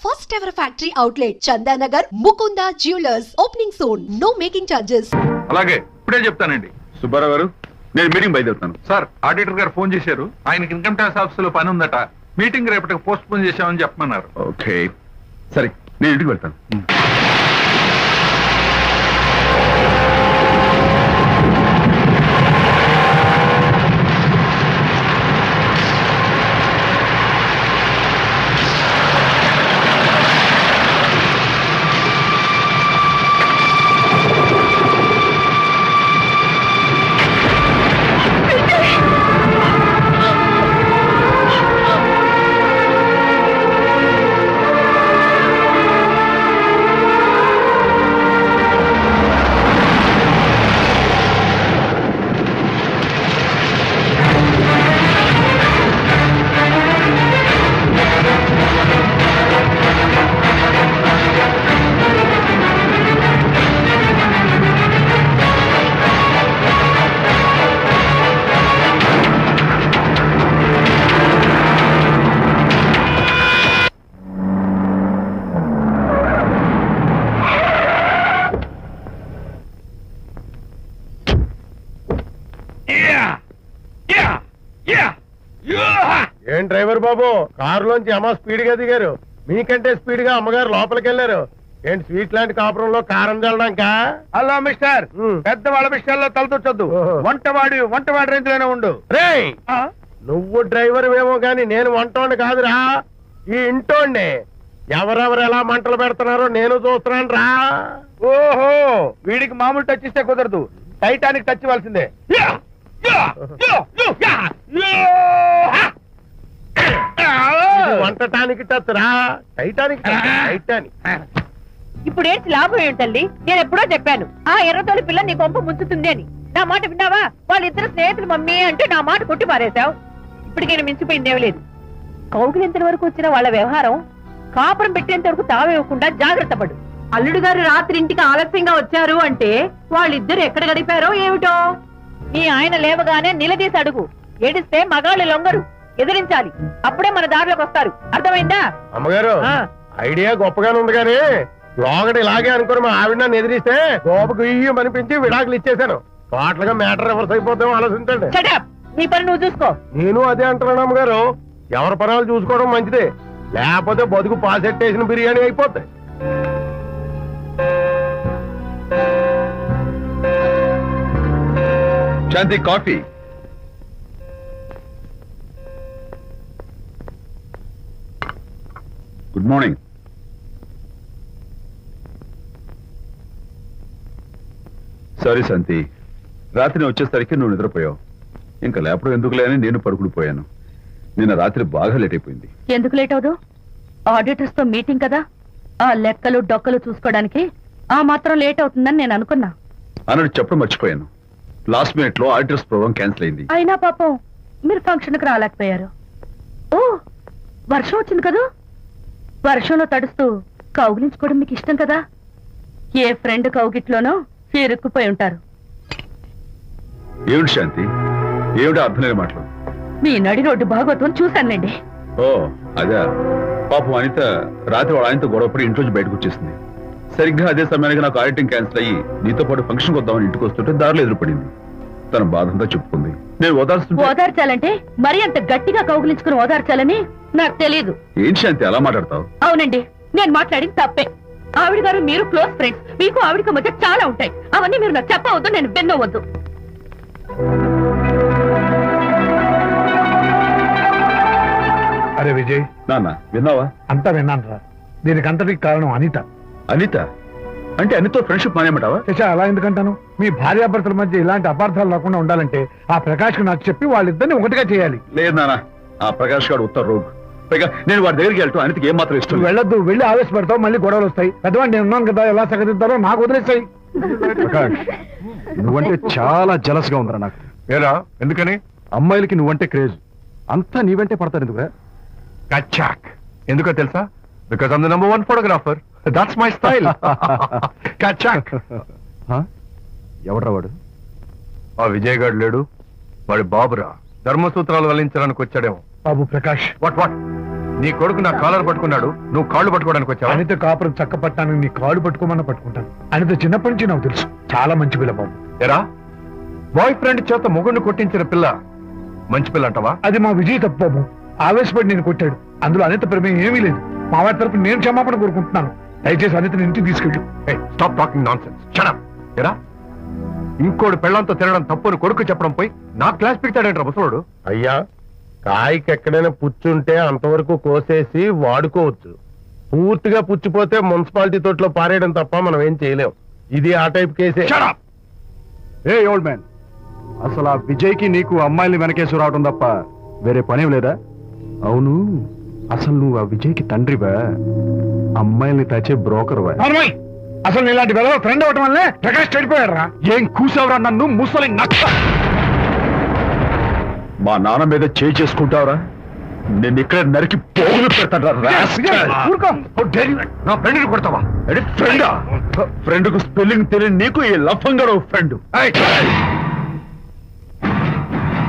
First ever factory outlet, Chandanagar, Mukunda Jewelers, opening soon. No making charges. అలాగే ఇప్పుడే చెప్తానండి. సుబ్బారావు గారు, నేను మీటింగ్ బయలుదేరుతాను. సార్, ఆడిటర్ గారు ఫోన్ చేశారు. ఆయనకి ఇన్కమ్ ట్యాక్స్ ఆఫీస్ లో పని ఉందట. మీటింగ్ రేపటికి పోస్ట్ పోన్ చేశామని చెప్పమన్నారు. ఓకే, సరే నేను ఇంటికి వెళ్తాను. ఏం డ్రైవర్ బాబు, కారులోంచి అమ్మ స్పీడ్ గా దిగారు. మీకంటే స్పీడ్ గా అమ్మగారు లోపలికి వెళ్ళారు. ఏంటి స్వీట్ లాంటి కాపురంలో కారం చల్లడానికా? హలో మిస్టర్, పెద్దవాళ్ళ విషయాల్లో తలదొచ్చొద్దు. వంటవాడి రేంజ్ లోనే ఉండు. రేయ్, నువ్వు డ్రైవర్ ఏమో గాని నేను వంటోండి కాదురా, ఈ ఇంటోండి. ఎవరెవరు ఎలా మంటలు పెడుతున్నారో నేను చూస్తున్నాను రా. ఓహో, వీడికి మామూలు టచ్ ఇస్తే కుదరదు, టైటానిక్ టచ్ ఇవ్వాల్సిందే. వంటటానికి టచ్ రా, టైటానిక్ టైటానిక్. ఇప్పుడు ఏంటి లాభం ఏంటల్లి? నేను ఎప్పుడో చెప్పాను ఆ ఎర్రతోలి పిల్ల నీ కొంప ముంచుతుంది అని. నా మాట విన్నావా? వాళ్ళిద్దరు స్నేహితులు మమ్మీ అంటే నా మాట కొట్టి పారేశావు. ఇప్పటికైనా మించిపోయిందేమీ లేదు. కౌగిలింతల వరకు వచ్చిన వాళ్ళ వ్యవహారం కాపురం పెట్టేంత వరకు తావేవ్వకుండా జాగ్రత్త పడు. అల్లుడు గారు రాత్రి ఇంటికి ఆలస్యంగా వచ్చారు అంటే వాళ్ళిద్దరు ఎక్కడ గడిపారో ఏమిటో. నీ ఆయన లేవగానే నిలదీసి అడుగు. ఏడిస్తే మగాళ్ళు లొంగరు, ఎదిరించాలి. అప్పుడే మన దారిలోకి వస్తారు. అర్థమైందా? అమ్మగారు, ఐడియా గొప్పగానే ఉంది కానీ లోగడ ఇలాగే అనుకుని మా ఆవిడ నన్ను ఎదిరిస్తే గోపకు ఇయ్యం అనిపించి విడాకులు ఇచ్చేశాను. పాటలుగా మ్యాటర్ రివర్స్ అయిపోతాం, ఆలోచించండి. నీ పని నువ్వు చూసుకో. నేను అదే అంటున్నాను అమ్మగారు, ఎవరి పనాలు చూసుకోవడం మంచిదే, లేకపోతే బతుకు పాసెట్టేసిన బిర్యానీ అయిపోతాయి. శాంతి, కాఫీ. Good morning. సారీ శాంతి, రాత్రి వచ్చేసరికి నువ్వు నిద్రపోయావు. ఇంకా లేపడం ఎందుకులే అని నేను పడుకుడిపోయాను. నిన్న రాత్రి బాగా లేట్ అయిపోయింది. ఎందుకు లేట్ అవదు? ఆడిటర్స్ తో మీటింగ్ కదా, ఆ లెక్కలు డొక్కలు చూసుకోవడానికి ఆ మాత్రం లేట్ అవుతుందని నేను అనుకున్నా. అన్నట్టు చెప్పడం మర్చిపోయాను. లాస్ట్ మినిట్ లో ఆడిటర్స్ ప్రోగ్రామ్ క్యాన్సిల్ అయింది. అయినా పాపం మీరు ఫంక్షన్ కి రాలేకపోయారు. ఓ, వర్షం వచ్చింది కదా, వర్షంలో తడుస్తూ కౌగిలించుకోవడం మీకు ఇష్టం కదా. ఏ ఫ్రెండ్ కౌగిట్లోనో ఇరుక్కుపోయి ఉంటారు. ఏమిటి శాంతి, ఏమిటి అర్థం లేని మాటలు? మీ నడి రోడ్డు భాగవతం చూశానులేండి. ఓ అదే, పాపం అనిత రాత్రి వాళ్ళ ఆయనతో గొడవపడి ఇంట్లోంచి బయటకు వచ్చేసింది. సరిగ్గా అదే సమయానికి నాకు ఆడిటింగ్ క్యాన్సిల్ అయ్యి నీతో పాటు ఫంక్షన్కి వద్దామని ఇంటికి వస్తుంటే దారిలో ఎదురుపడింది. తన బాధంతా చెప్పుకుంది. నేను ఓదార్చాలంటే మరి అంత గట్టిగా కౌగిలించుకుని ఓదార్చాలని నాకు తెలియదు. ఏం శాంతి అలా మాట్లాడతావు? అవునండి, నేను మాట్లాడింది తప్పే. ఆవిడ గారు మీరు క్లోజ్ ఫ్రెండ్స్, మీకు ఆవిడకి మధ్య చాలా ఉంటాయి. అవన్నీ మీరు నాకు చెప్పవద్దు, నేను విన్నవద్దు. అరే విజయ్, నాన్న విన్నావా? అంతా విన్నాను రా. దీనికి అంతటికి కారణం అనిత. అనిత అంటే అనితో ఫ్రెండ్షిప్ మానేమంటావా? శశా, అలా ఎందుకంటాను? మీ భార్యాభర్తల మధ్య ఇలాంటి అపార్థాలు లేకుండా ఉండాలంటే ఆ ప్రకాష్ కు నాకు చెప్పి వాళ్ళిద్దరిని ఒకటిగా చేయాలి. లేదు నాన్న, ఆ ప్రకాష్ గారు ఉత్తర రోగ్. పైగా నేను వాడి దగ్గరికి వెళ్తూ అనితకి ఏం మాత్రం ఇష్టం. వెళ్ళొద్దు, వెళ్ళి ఆవేశపడతావు, మళ్ళీ గొడవలు వస్తాయి. పెద్దవాడిని నేను ఉన్నాను కదా, ఎలా సగదిద్దారో నాకు వదిలేస్తాయి. ప్రకాష్, నువ్వంటే చాలా జలస్ గా ఉందిరా నాకు. ఏరా, ఎందుకని? అమ్మాయిలకి నువ్వంటే క్రేజ్, అంతా నీవంటే పడతారు ఎందుకు? కచ్చాక్, ఎందుకో తెలుసా? Because I'm the number 1 photographer. That's my style. కచ్చాక్. ఎవడ్రా వాడు? ఆ విజయ్ గారు లేడు, వాడి బాబురా. ధర్మసూత్రాలు వల్లించడానికి వచ్చాడేమో. బాబు ప్రకాష్, వాట్ నీ కొడుకు నా కాలర్ పట్టుకున్నాడు, నువ్వు కాళ్ళు పట్టుకోవడానికి వచ్చావా? అనిత కాపురం చక్క పట్టాను, నీ కాళ్ళు పట్టుకోమన్నా పట్టుకుంటాను. అనిత చిన్నప్పటి నుంచి నాకు తెలుసు, చాలా మంచి పిల్ల బాబు. ఎరా, బాయ్ ఫ్రెండ్ చేత మొగుడిని కొట్టించిన పిల్ల మంచి పిల్ల అంటావా? అది మా విజయ్ తప్పు బాబు. ఆవేశపడి నేను కొట్టాడు, అందులో అనిత ప్రమేయం ఏమీ లేదు. మా వారి తరపు నేను క్షమాపణ కోరుకుంటున్నాను. దయచేసి అనితని ఇంటికి తీసుకెళ్ళు. Stop talking non sense. Shut up. ఎరా, ఇంకోడు పెళ్ళంతో తినడం తప్పుని కొడుకు చెప్పడం పోయి నా క్లాస్ పిక్తాడంటారా ముసలోడు? అయ్యా, కాయకి ఎక్కడైనా పుచ్చుంటే అంతవరకు కోసేసి వాడుకోవచ్చు. పూర్తిగా పుచ్చిపోతే మున్సిపాలిటీ తోటలో పారేయడం తప్ప మనం ఏం చేయలేం. ఇది ఆ టైప్ కేసే. Shut up! ఏ ఓల్డ్ మ్యాన్, అసలు ఆ విజయ్కి నీకు అమ్మాయిని వెనకేసి రావడం తప్ప వేరే పనేం లేదా? అవును, అసలు నువ్వు ఆ విజయ్కి తండ్రివా, అమ్మాయిని తెచ్చే బ్రోకర్వా? అసలు ఇలాంటి వెధవ ఫ్రెండ్ అవటం వల్లే ప్రకాష్ చెడిపోయాడు రా. ఏం కూసావురా నన్ను, ముసలి నక్క! మా నాన్న మీద చేయి చేసుకుంటావురా? నేను ఇక్కడ నరికి పోగులు పెడతాడా? నా ఫ్రెండ్ని కొడతావా? ఫ్రెండా? ఫ్రెండ్ కు స్పెల్లింగ్ తెలియని నీకు ఈ లఫంగా ఫ్రెండ్.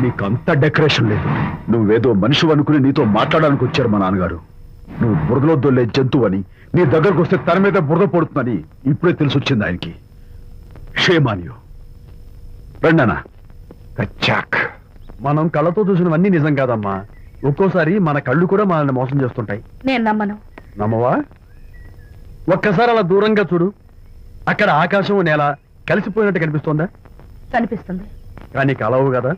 నీకంత డెకరేషన్ లేదు. నువ్వేదో మనిషి అనుకుని నీతో మాట్లాడడానికి వచ్చారు మా నాన్నగారు. నువ్వు బురదలో దొల్లే జంతువు అని, నీ దగ్గరకు వస్తే తన మీద బురద పడుతుందని ఇప్పుడే తెలిసి వచ్చింది ఆయనకి. షేమాన్యు రండనా. కచ్చాక్. మనం కళ్ళతో చూసినవన్నీ నిజం కాదమ్మా. ఒక్కోసారి మన కళ్ళు కూడా మనల్ని మోసం చేస్తుంటాయి. నేను నమ్మను. నమ్మవా? ఒక్కసారి అలా దూరంగా చూడు. అక్కడ ఆకాశం నేల కలిసిపోయినట్టు కనిపిస్తోందా? కనిపిస్తుంది. కానీ కలవు కదా.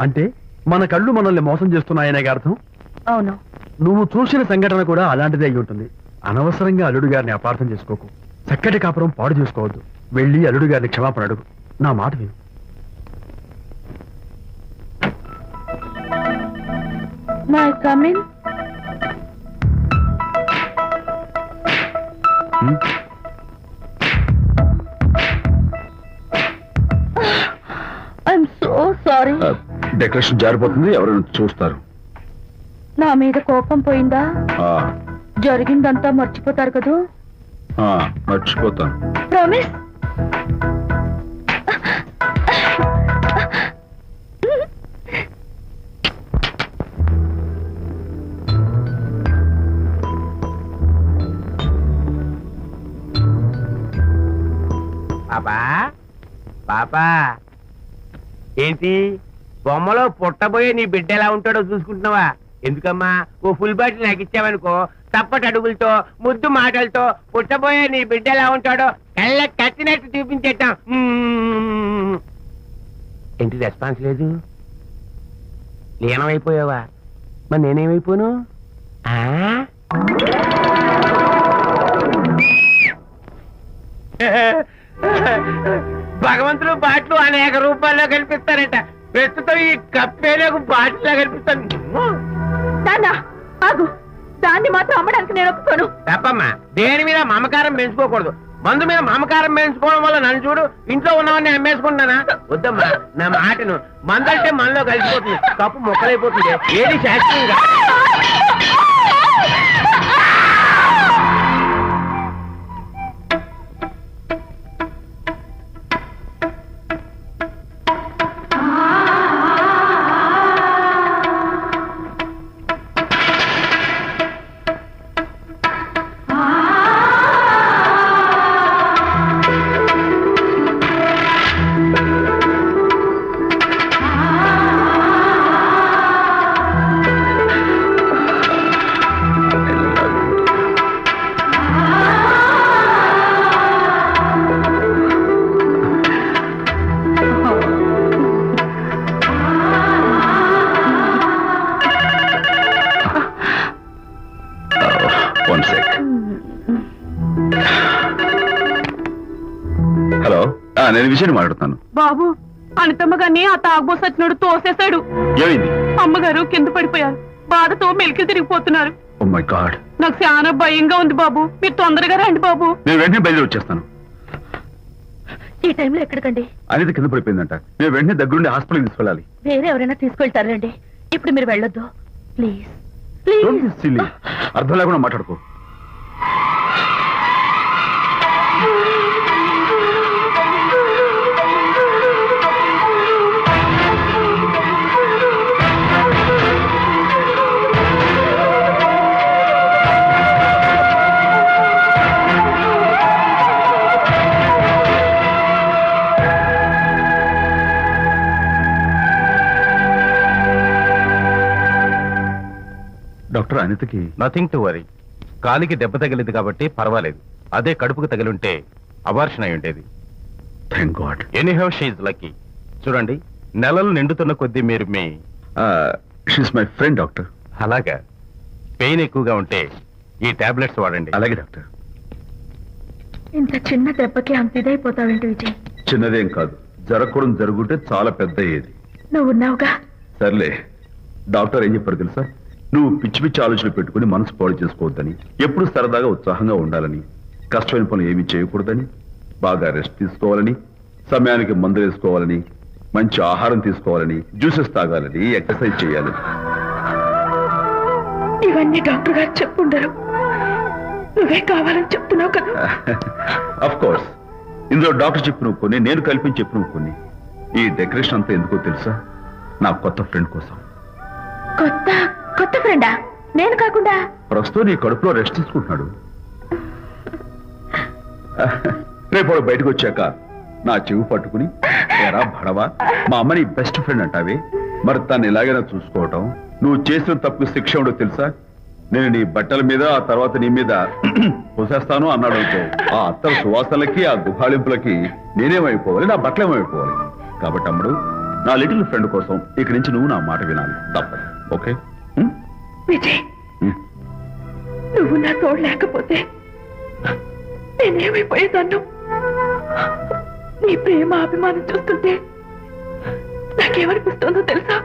అంటే మన కళ్ళు మనల్ని మోసం చేస్తున్నాయనే అర్థం. అవును. నువ్వు చూసిన సంఘటన కూడా అలాంటిదే అయి ఉంటుంది. అనవసరంగా అల్లుడు గారిని అపార్థం చేసుకోకు. చక్కటి కాపురం పాడు చేసుకోవద్దు. వెళ్ళి అల్లుడు గారిని క్షమాపణ అడుగు. నా మాట విను. May come in. I'm so sorry. Decoration జారిపోతుంది, ఎవరైనా చూస్తారు. నా మీద కోపం పోయిందా? ఆ, జరిగిందంతా మర్చిపోతారు కదూ? ఆ, మర్చిపోతాను. ప్రామిస్. పాపా పాపా, ఏంటి బొమ్మలో పుట్టబోయే నీ బిడ్డ ఎలా ఉంటాడో చూసుకుంటున్నావా? ఎందుకమ్మా, ఓ ఫుల్ బాటిల్ నాకు ఇచ్చావనుకో, తప్పటి అడుగులతో ముద్దు మాటలతో పుట్టబోయే నీ బిడ్డ ఎలా ఉంటాడో కళ్ళ కట్టినట్టు చూపించేద్దాం. ఏంటి రెస్పాన్స్ లేదు? లీనమైపోయావా? మరి నేనేమైపోను? భగవంతుడు బాట్లు అనేక రూపాల్లో కనిపిస్తారట. ప్రస్తుతం ఈ కప్పేలకు బాటిల్లా కనిపిస్తాను. ఆగు, దాన్ని మాత్రం అమ్మడానికి నేను ఒప్పుకోను. తప్పమ్మా, దేని మీద మమకారం పెంచుకోకూడదు. మందు మీద మమకారం పెంచుకోవడం వల్ల నన్ను చూడు, ఇంట్లో ఉన్నవన్నీ అమ్మేసుకుంటున్నానా? వద్దమ్మా, నా మాటను. మందంటే మనలో కలిసిపోతుంది, కప్పు మొక్కలైపోతుంది. ఏది శాస్త్రీయంగా నేను విషయం మాట్లాడుతాను. బాబు, అనితమ్మ గారిని ఆ తాగుబోసు వచ్చినాడు తోసేశాడు. ఏమైంది? అమ్మగారు కింద పడిపోయారు. బాధతో మెలికి తిరిగిపోతున్నారు. ఓ మై గాడ్, నాకు చాలా భయంగా ఉంది బాబు. మీరు తొందరగా రండి బాబు. నేను వెంటనే బయలుదేరి వచ్చేస్తాను. ఈ టైంలో ఎక్కడికండి? అనిత కింద పడిపోయిందంట. నేను వెంటనే దగ్గరుండి హాస్పిటల్కి తీసుకెళ్ళాలి. వేరే ఎవరైనా తీసుకెళ్తారండి. ఇప్పుడు మీరు వెళ్ళొద్దు ప్లీజ్. అర్థం లేకుండా మాట్లాడుకో. అనితకి నథింగ్ టు వరీ. కాలికి దెబ్బ తగిలింది కాబట్టి పర్వాలేదు. అదే కడుపుకు తగిలింటే అబార్షన్ అయి ఉండేది. Thank God. Anyhow she's lucky. చూడండి, నెలలు నిండుతున్న కొద్దీ మీరు మీ షీస్ మై ఫ్రెండ్ డాక్టర్. అలాగా పెయిన్ ఎక్కువగా ఉంటే ఈ టాబ్లెట్స్ వాడండి. అలాగే డాక్టర్. ఇంత చిన్న దెబ్బకి అంత ఇదైపోతావేంటి విజయ్? చిన్నదేం కాదు, జరగకూడదు జరుగుంటే చాలా పెద్ద అయ్యేది. నువ్వు ఉన్నావుగా. సర్లే, డాక్టర్ ఏం చెప్పారు తెలుసా? నువ్వు పిచ్చి పిచ్చి ఆలోచనలు పెట్టుకుని మనసు పాడు చేసుకోవద్దని, ఎప్పుడు సరదాగా ఉత్సాహంగా ఉండాలని, కష్టమైన పనులు ఏమీ చేయకూడదని, బాగా రెస్ట్ తీసుకోవాలని, సమయానికి మందులు వేసుకోవాలని, మంచి ఆహారం తీసుకోవాలని, జ్యూసెస్ తాగాలని, ఎక్సర్సైజ్ చేయాలని. ఇవన్నీ డాక్టర్ గారు చెప్పుండరు, నువ్వే కావాలని చెప్తున్నావు కదా. అఫ్ కోర్స్, ఇందులో డాక్టర్ చెప్పిన కొన్ని, నేను కల్పించి చెప్పిన కొన్ని. ఈ డెకరేషన్ అంతా ఎందుకో తెలుసా? నా కొత్త ఫ్రెండ్ కోసం. కొత్త కొత్త ఫ్రెండా? నేను కాకుండా? ప్రస్తుతం నీ కడుపులో రెస్ట్ తీసుకుంటున్నాడు. రేపు వాడు బయటకు వచ్చాక నా చెవి పట్టుకుని, ఎరా భడవా, మా అమ్మని బెస్ట్ ఫ్రెండ్ అంటావే, మరి తను ఎలాగైనా చూసుకోవటం, నువ్వు చేసిన తప్పు శిక్ష ఉండో తెలుసా? నేను నీ బట్టల మీద, ఆ తర్వాత నీ మీద పోసేస్తాను అన్నాడు అనుకో, ఆ అత్తల సువాసనలకి, ఆ గుహాళింపులకి నేనేమైపోవాలి, నా బట్టలేమైపోవాలి. కాబట్టి అమ్ముడు, నా లిటిల్ ఫ్రెండ్ కోసం ఇక నుంచి నువ్వు నా మాట వినాలి, తప్పదు. ఓకే? విజయ్, నువ్వు నా తోడు లేకపోతే నేనేమైపోయేదాన్ని. నీ ప్రేమ అభిమానం చూస్తుంటే నాకేమనిపిస్తుందో తెలుసా?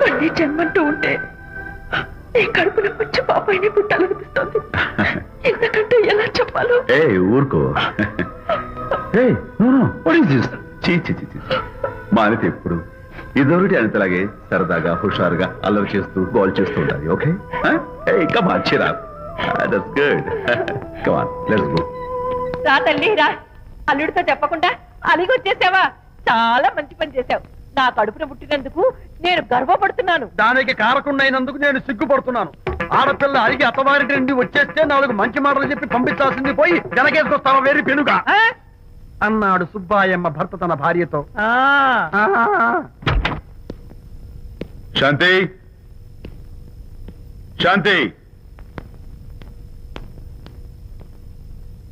మళ్ళీ జన్మంటూ ఉంటే నీ కడుపున వచ్చి పాపాయిని పుట్టాలనిపిస్తుంది. ఎందుకంటే ఎలా చెప్పాలో. ఏ ఊరుకో. మా అనిత ఎప్పుడు ఇదొకటి అనితలాగే సరదాగా హుషారుగా అల్లరి చేస్తూ గోల్ చేస్తూ ఉండాలి. Okay? Come on, cheer up. That's good. Come on, let's go. రా తల్లి రా. అల్లుడితో చెప్పకుండా అలిగి వచ్చేసావా? చాలా మంచి పని చేశావు. నా కడుపున పుట్టినందుకు నేను గర్వపడుతున్నాను. దానికి కారకుండైనందుకు నేను సిగ్గుపడుతున్నాను. ఆడపిల్ల అడిగి అత్తవారింటి నుండి వచ్చేస్తే 4 మంచి మాటలు చెప్పి పంపించాల్సింది పోయి వెనకేసుకొస్తావా వేరు పెనుగా అన్నాడు సుబ్బాయమ్మ భర్త తన భార్యతో. శాంతి, శాంతి.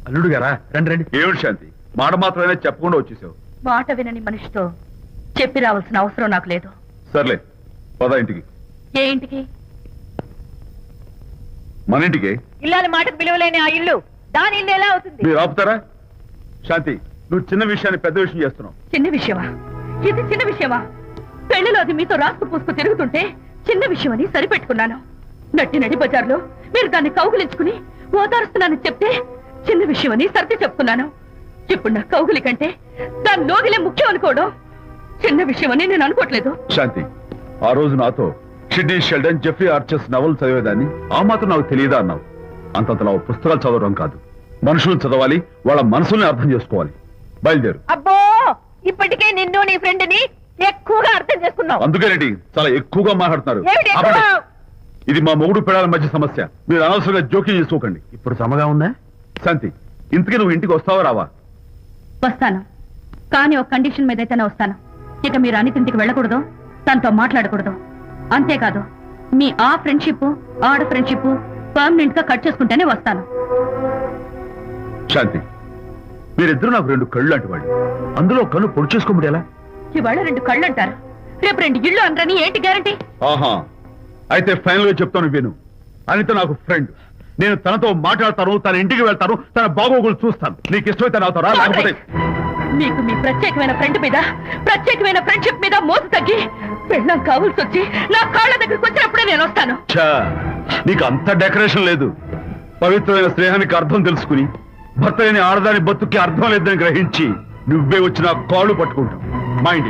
అల్లుడు గారా, రండి రండి. ఏమిటి శాంతి, మాట మాత్రమే చెప్పకుండా వచ్చేసావు? మాట వినని మనిషితో చెప్పి రావాల్సిన అవసరం నాకు లేదు. సర్లే, పద ఇంటికి. ఏ ఇంటికి? మన ఇంటికి. ఇల్లాలి మాటకు విలువలేని ఆ ఇల్లు దాని ఇల్లు ఎలా అవుతుంది? మీరు ఆపుతారా? శాంతి, నువ్వు చిన్న విషయాన్ని పెద్ద విషయం చేస్తున్నావు. చిన్న విషయమా? ఇది చిన్న విషయమా? పెళ్లిలో అది మీతో రాసుకు పూసుకు తిరుగుతుంటే చిన్న విషయం అని సరిపెట్టుకున్నాను. నడి బజార్లో మీరు దాన్ని కౌగులించుకుని ఓదారుస్తున్నానని చెప్తే చిన్న విషయం అని సర్ది చెప్తున్నాను. ఇప్పుడు నా కౌగులి కంటే దాని లోగిలే ముఖ్యం అనుకోవడం చిన్న విషయం అని నేను అనుకోవట్లేదు. శాంతి, ఆ రోజు నాతో Sidney Sheldon, Jeffrey Archer's novel చదివేదాన్ని ఆ మాత్రం నాకు తెలియదా అన్నావు. అంతంతలా పుస్తకాలు చదవడం కాదు, మనుషులు చదవాలి, వాళ్ళ మనసుల్ని అర్థం చేసుకోవాలి. బయలుదేరు. అబ్బో, ఇప్పటికే నిన్ను నీ ఫ్రెండ్ ని ఎక్కువగా అర్థం చేసుకున్నావు. అందుకేనండి చాలా ఎక్కువగా మాట్లాడుతున్నారు. ఏమిటి ఎక్కువ? ఆపండి. ఇది మా మొగుడు పిల్లల మధ్య సమస్య, మీరు అనవసరంగా జోక్యం చేసుకోకండి. ఇప్పుడు సమగా ఉందా? శాంతి, ఇంతకీ నువ్వు ఇంటికి వస్తావా రావా? వస్తాను, కానీ ఒక కండిషన్ మీద అయితేనే వస్తాను. ఇక మీరు అనితింటికి వెళ్ళకూడదు, తనతో మాట్లాడకూడదు. అంతేకాదు, మీ ఆ ఫ్రెండ్షిప్, ఆడ ఫ్రెండ్షిప్ పర్మనెంట్ గా కట్ చేసుకుంటేనే వస్తాను. శాంతి, మీరిద్దరూ నాకు 2 కళ్ళు లాంటి వాళ్ళు, అందులో కన్ను పొడి చేసుకోమడి ఎలా? ఇవాళ 2 కళ్ళు అంటారు, రేపు 2 ఇళ్ళు అంటారని ఏంటి గ్యారంటీ? ఆహా, అయితే ఫైనల్ గా చెప్తాను విను. అనిత నాకు ఫ్రెండ్, నేను తనతో మాట్లాడతాను, తన ఇంటికి వెళ్తాను, తన బాగోగులు చూస్తాను. నీకు ఇష్టమైతే నాతో రా, లేకపోతే. మీకు మీ ప్రత్యేకమైన ఫ్రెండ్ మీద, ప్రత్యేకమైన ఫ్రెండ్షిప్ మీద మోసు తగ్గి పెళ్ళం కావాల్సి వచ్చి నా కాళ్ళ దగ్గరికి వచ్చినప్పుడే నేను వస్తాను. ఛా, నీకు అంత డెకరేషన్ లేదు. పవిత్రమైన స్నేహానికి అర్థం తెలుసుకుని, భర్త లేని ఆడదాని బతుక్కి అర్థం లేదని గ్రహించి నువ్వే వచ్చి నా కాళ్ళు పట్టుకుంటావు. మైండ్